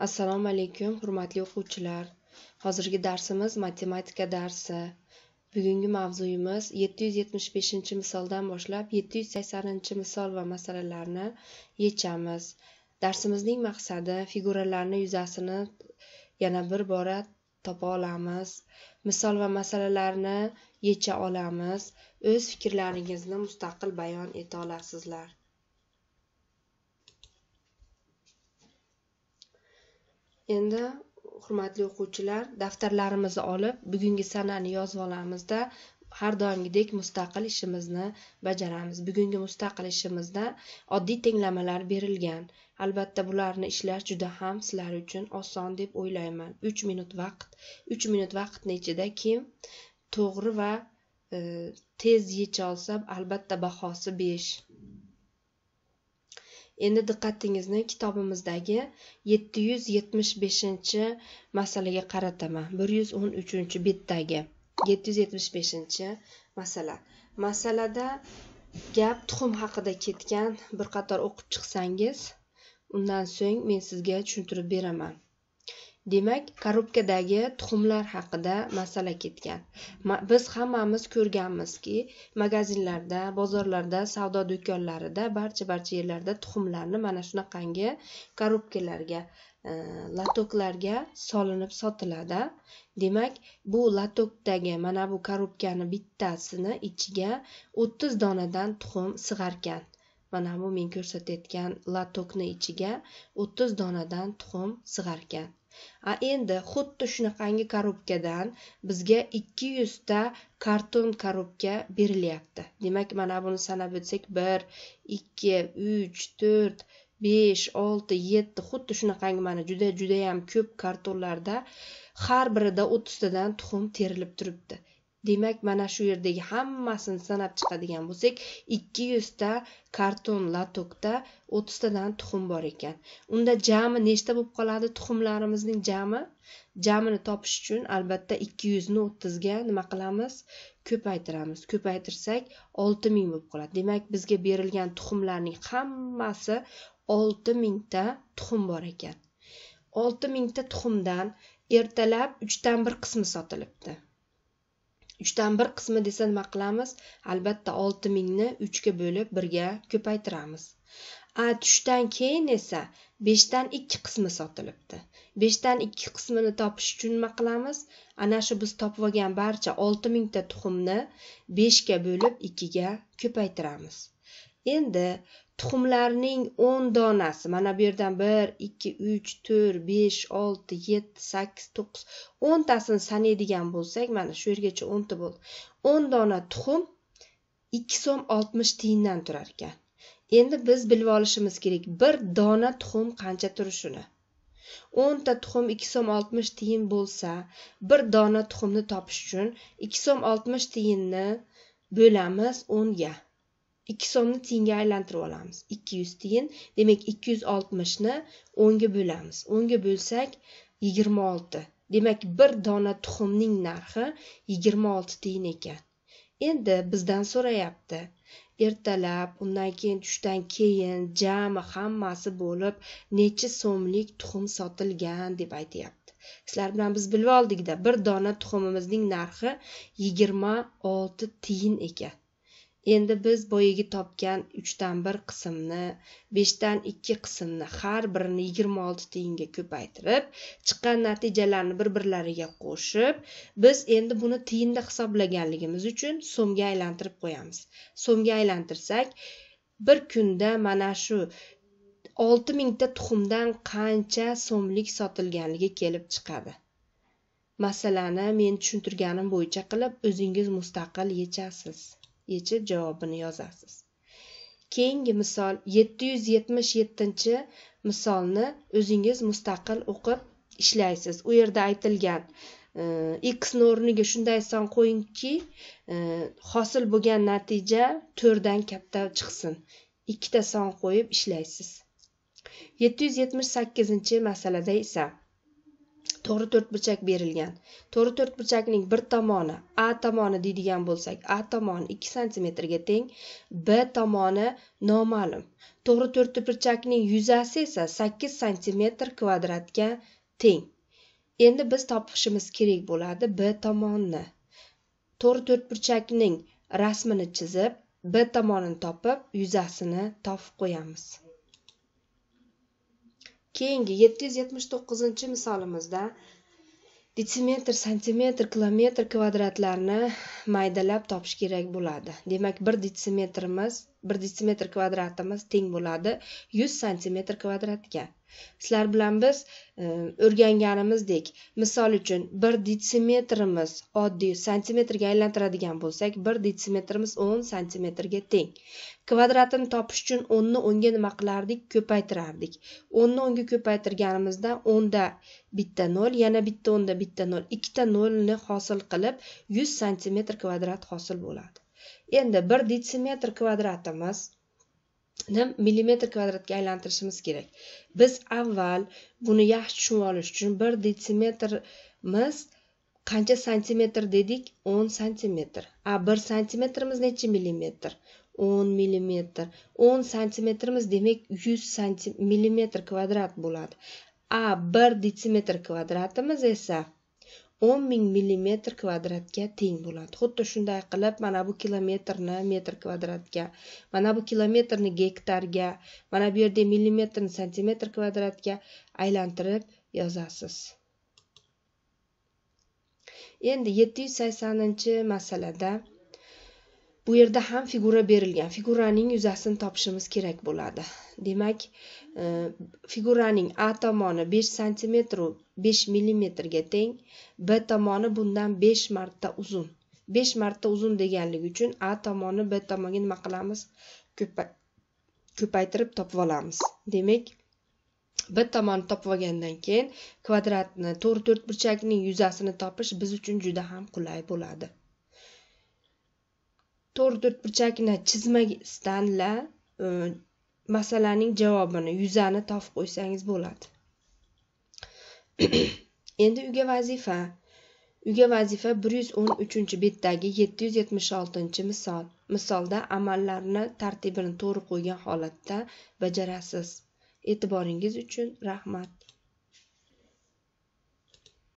Assalomu alaykum, hurmatli o'quvchilar. Hozirgi darsimiz matematika darsi. Bugungi mavzuyimiz 775-misoldan boshlab 780-misol va masalalarni yechamiz. Darsimizning maqsadi figuralarning yuzasini yana bir bora topa olamiz. Misol va masalalarni yecha olamiz. O'z fikrlaringizni mustaqil bayon eta olasizlar. Endi hurmatli o'quvchilar, daftarlarimizni olib, bugungi sanani yozib olamizda, har doimgidek mustaqil ishimizni bajaramiz. Bugungi mustaqil ishimizda oddiy tenglamalar berilgan. Albatta bularni ishlash juda ham sizlar uchun oson deb o'ylayman. 3 minut vaqt. 3 minut vaqtning ichida kim to'g'ri va tez yecha olsa, albatta bahosi 5. Endi diqqatingizni kitobimizdagi 775-masalaga qarataman. 113-betdagi 775-masala. Masalada gap tuxum haqida ketgan. Bir qator o'qib chiqsangiz, undan so'ng men sizga tushuntirib beraman. Demak, korobkadagi tuxumlar haqida masala ketgan. Biz hammamiz ko'rganmizki, magazinlarda, bozorlarda, savdo do'konlarida, barcha yerlarda tuxumlarni mana shunaqangi korobkalarga, latoklarga solinib sotiladi. Demak, bu latokdagi mana bu korobkani bittasini ichiga 30 donadan tuxum sig'arkan. Mana bu men ko'rsatayotgan latokni ichiga 30 donadan tuxum sig'arkan. Endi xuddi shunaqangi korobkadan bizga 200 ta karton korobka berilyapti. Demak, mana buni sanab o'tsak 1, 2, 3, 4, 5, 6, 7 xuddi shunaqangi mana juda ham ko'p kartonlarda har birida 30 tadan tuxum terilib turibdi. Demak, mana shu yerdagi hammasini sanab chiqadigan bo'lsak, 200 ta karton latokda 30 tadan tuxum bor ekan. Unda jami nechta bo'lib qoladi tuxumlarimizning jami? Jamini topish uchun albatta 200 ni 30 ga nima qilamiz? Ko'paytiramiz. Ko'paytirsak 6000 bo'lib qoladi. Demak, bizga berilgan tuxumlarning hammasi 6000 ta tuxum bor ekan. 6000 ta tuxumdan ertalab 3 dan 1 qismi sotilibdi. 3 dan 1 qismi desa nima qilamiz? Albatta 6000 ni 3 ga bo'lib 1 ga ko'paytiramiz. Tushdan keyin esa 5 dan 2 qismi sotilibdi. 5 dan 2 qismini topish uchun nima qilamiz? Ana shu biz topib olgan barcha 6000 ta tuxumni 5 ga bo'lib 2 ga ko'paytiramiz. Endi tuxumlarning 10 donasi, mana bu yerdan 1, 2, 3, 4, 5, 6, 7, 8, 9, 10 tasini sanaydigan bo'lsak, mana shu yergacha 10 ta bo'ldi. 10 dona tuxum 2 so'm 60 tiyindan turar ekan. Endi biz bilib olishimiz kerak, bir dona tuxum qancha turishini. 10 ta tuxum 2 so'm 60 tiyin bo'lsa, bir dona tuxumni topish uchun 2 so'm 60 tiyinni bo'lamiz 10 ga. 2 so'mni tiyinga aylantirib olamiz. 200 tiyin. Demak, 260 ni 10 ga bo'lamiz. 10 ga bo'lsak 26. Demak, bir dona tuxumning narxi 26 tiyin ekan. Endi bizdan so'rayapti. Ertalab, undan keyin tushdan keyin jami hammasi bo'lib necha so'mlik tuxum sotilgan deb aytayapti. Sizlar bilan biz bilib oldik-da, bir dona tuxumimizning narxi 26 tiyin ekan. Endi biz boyagi topgan 3 dan 1 qismni, 5 dan 2 qismni har birini 26 tiyinga ko'paytirib, chiqqan natijalarni bir-birlariga qo'shib, biz endi buni tiyinda hisoblaganligimiz uchun so'mga aylantirib qo'yamiz. So'mga aylantirsak, bir kunda mana shu 6000 ta tuxumdan qancha so'mlik sotilganligi kelib chiqadi. Masalani men tushuntirganim bo'yicha qilib, o'zingiz mustaqil yechasiz. Yechib javobini yozasiz. Keyingi misol 777-misolni o'zingiz mustaqil o'qib ishlaysiz. U yerda aytilgan x o'rniga shunday son qo'yingki, hosil bo'lgan natija 4 dan katta chiqsin. 2 ta son qo'yib ishlaysiz. 778-masalada esa to'g'ri to'rtburchak berilgan. To'g'ri to'rtburchakning bir tomoni A tomoni deydigan bo'lsak, A tomoni 2 cm ga teng, B tomoni noma'lum. To'g'ri to'rtburchakning yuzasi esa 8 cm kvadratga teng. Endi biz topishimiz kerak bo'ladi B tomonni. To'g'ri to'rtburchakning rasmini chizib, B tomonini topib, yuzasini topib qo'yamiz. Keyingi 779-misolimizda detsimetr, santimetr, kilometr kvadratlarni maydalab topish kerak bo'ladi. Demak, 1 detsimetr kvadratimiz teng bo'ladi 100 santimetr kvadratga. Sizlar bilan biz o'rganganimizdek, misol uchun 1 detsimetrimiz oddiy santimetrga aylantiradigan bo'lsak, 1 detsimetrimiz 10 santimetrga teng. Kvadratini topish uchun 10 ni 10 ga nima qilardik? Ko'paytirardik. 10 ni 10 ga ko'paytirganimizda 10 da bitta 0, yana bitta 10 da bitta 0, ikkita 0 ni hosil qilib 100 santimetr kvadrat hosil bo'ladi. Endi 1 detsimetr kvadratimiz millimetr kvadratga aylantirishimiz kerak. Biz avval buni yaxshi tushunib olish uchun 1 detsimetrimiz qancha santimetr dedik? 10 santimetr. 1 santimetrimiz necha millimetr? 10 millimetr. 10 santimetrimiz demak 100 millimetr kvadrat bo'ladi. 1 detsimetr kvadratimiz esa 10.000 millimetr kvadratga teng bo'ladi. Xuddi shunday qilib, mana bu kilometrni metr kvadratga, mana bu kilometrni gektarga, mana bu yerda millimetrni santimetr kvadratga aylantirib yozasiz. Endi 780-masalada bu yerda ham figura berilgan. Figuraning yuzasini topishimiz kerak bo'ladi. Demak, figuraning A tomoni 5 cm 5 mm ga teng, B tomoni bundan 5 marta uzun. 5 marta uzun deganligi uchun A tomoni B tomonga nima qilamiz? Ko'paytirib topib olamiz. Demak, B tomonni topib olgandan keyin kvadratni, to'g'ri to'rtburchakning yuzasini topish biz uchun juda ham qulay bo'ladi. To'g'ri to'rtburchakni chizmasdanla masalaning javobini, yuzani topib qo'ysangiz bo'ladi. Endi uyga vazifa. Uyga vazifa 113-betdagi 776-misol. Misolda amallarni tartibini to'g'ri qo'ygan holatda bajarasiz. E'tiboringiz uchun rahmat.